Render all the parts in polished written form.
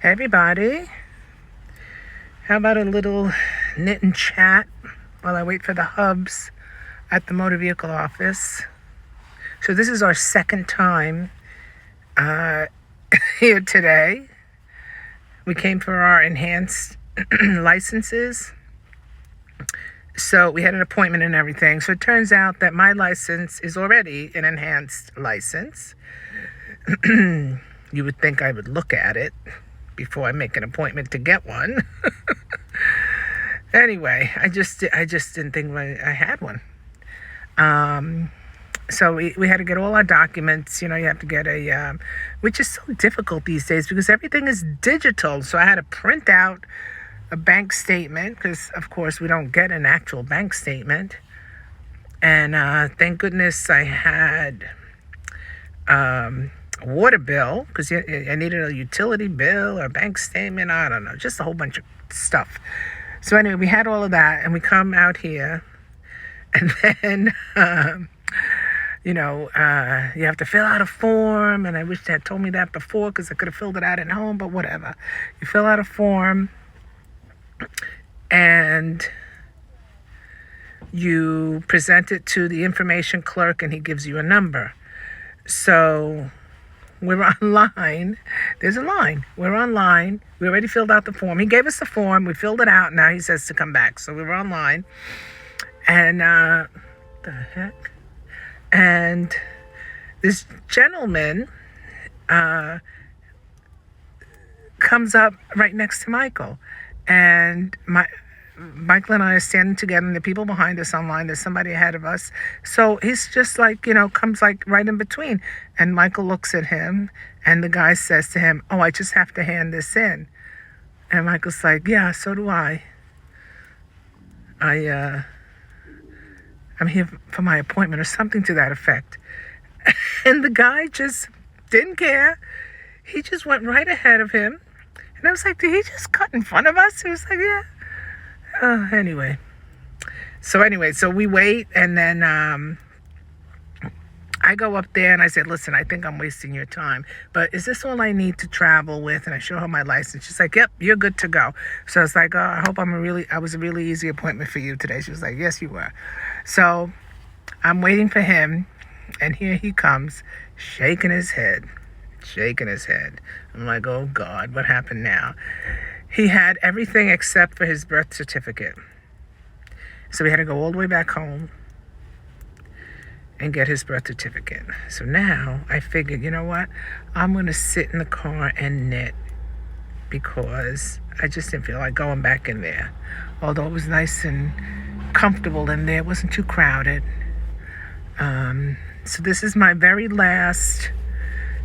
Hey everybody, how about a little knit and chat while I wait for the hubs at the motor vehicle office? So this is our second time uh, here today. We came for our enhanced licenses. So we had an appointment and everything. So it turns out that my license is already an enhanced license. You would think I would look at it before I make an appointment to get one. Anyway, I just didn't think I had one. So we had to get all our documents. You have to get which is so difficult these days because everything is digital. So I had to print out a bank statement because, of course, we don't get an actual bank statement. And thank goodness I had a water bill because I needed a utility bill or a bank statement. I don't know, just a whole bunch of stuff. So anyway, we had all of that, and we come out here, and then you have to fill out a form, and I wish they had told me that before because I could have filled it out at home, but whatever. You fill out a form, and you present it to the information clerk, and he gives you a number. So we're online. There's a line. We're online. We already filled out the form. He gave us the form. We filled it out. Now he says to come back. So we were online. And the heck? And this gentleman comes up right next to Michael. And Michael and I are standing together, and the people behind us online, there's somebody ahead of us. So he's just comes right in between. And Michael looks at him, and the guy says to him, "Oh, I just have to hand this in." And Michael's like, "Yeah, so do I. I'm here for my appointment," or something to that effect. And the guy just didn't care. He just went right ahead of him. And I was like, did he just cut in front of us? He was like, yeah. Anyway, so we wait, and then I go up there and I said, "Listen, I think I'm wasting your time, but is this all I need to travel with?" And I show her my license. She's like, "Yep, you're good to go." So I was like, "Oh, I hope I was a really easy appointment for you today." She was like, "Yes, you were." So I'm waiting for him, and here he comes, shaking his head. I'm like, oh God, what happened now? He had everything except for his birth certificate. So we had to go all the way back home and get his birth certificate. So now I figured, you know what? I'm going to sit in the car and knit because I just didn't feel like going back in there. Although it was nice and comfortable in there. It wasn't too crowded. So this is my very last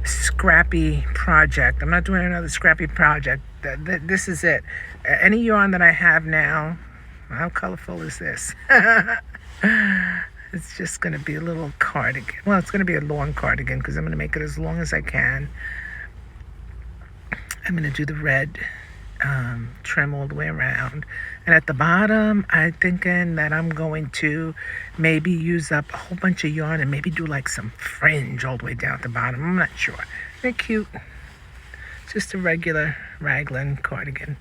scrappy project. I'm not doing another scrappy project. This is it. Any yarn that I have now, how colorful is this? It's just going to be a little cardigan. Well, it's going to be a long cardigan because I'm going to make it as long as I can. I'm going to do the red trim all the way around. And at the bottom, I'm thinking that I'm going to maybe use up a whole bunch of yarn and maybe do like some fringe all the way down at the bottom. I'm not sure. They're cute. Just a regular raglan cardigan.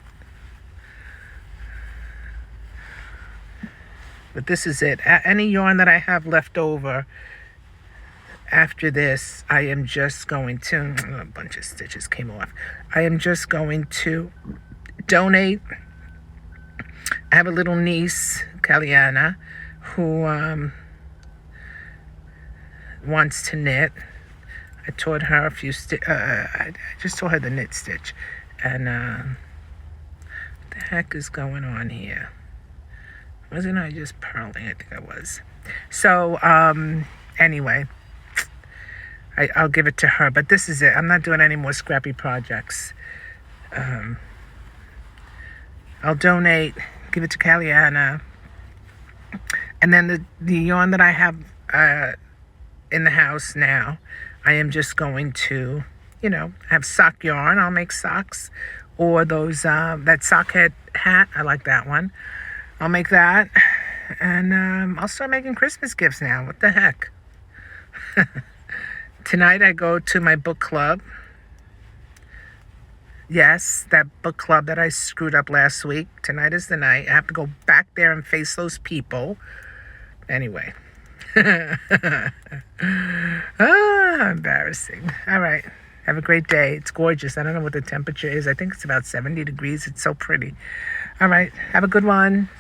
But this is it. Any yarn that I have left over after this, I am just going to, a bunch of stitches came off. I am just going to donate. I have a little niece, Kaliana, who wants to knit. I taught her a few I just taught her the knit stitch. And what the heck is going on here? Wasn't I just purling? I think I was. So anyway, I'll give it to her. But this is it. I'm not doing any more scrappy projects. I'll donate, give it to Kaliana. And then the yarn that I have in the house now, I am just going to, have sock yarn. I'll make socks. Or those, that sock head hat. I like that one. I'll make that. And I'll start making Christmas gifts now. What the heck? Tonight I go to my book club. Yes, that book club that I screwed up last week. Tonight is the night. I have to go back there and face those people. Anyway. Embarrassing. All right. Have a great day. It's gorgeous. I don't know what the temperature is. I think it's about 70 degrees. It's so pretty. All right. Have a good one.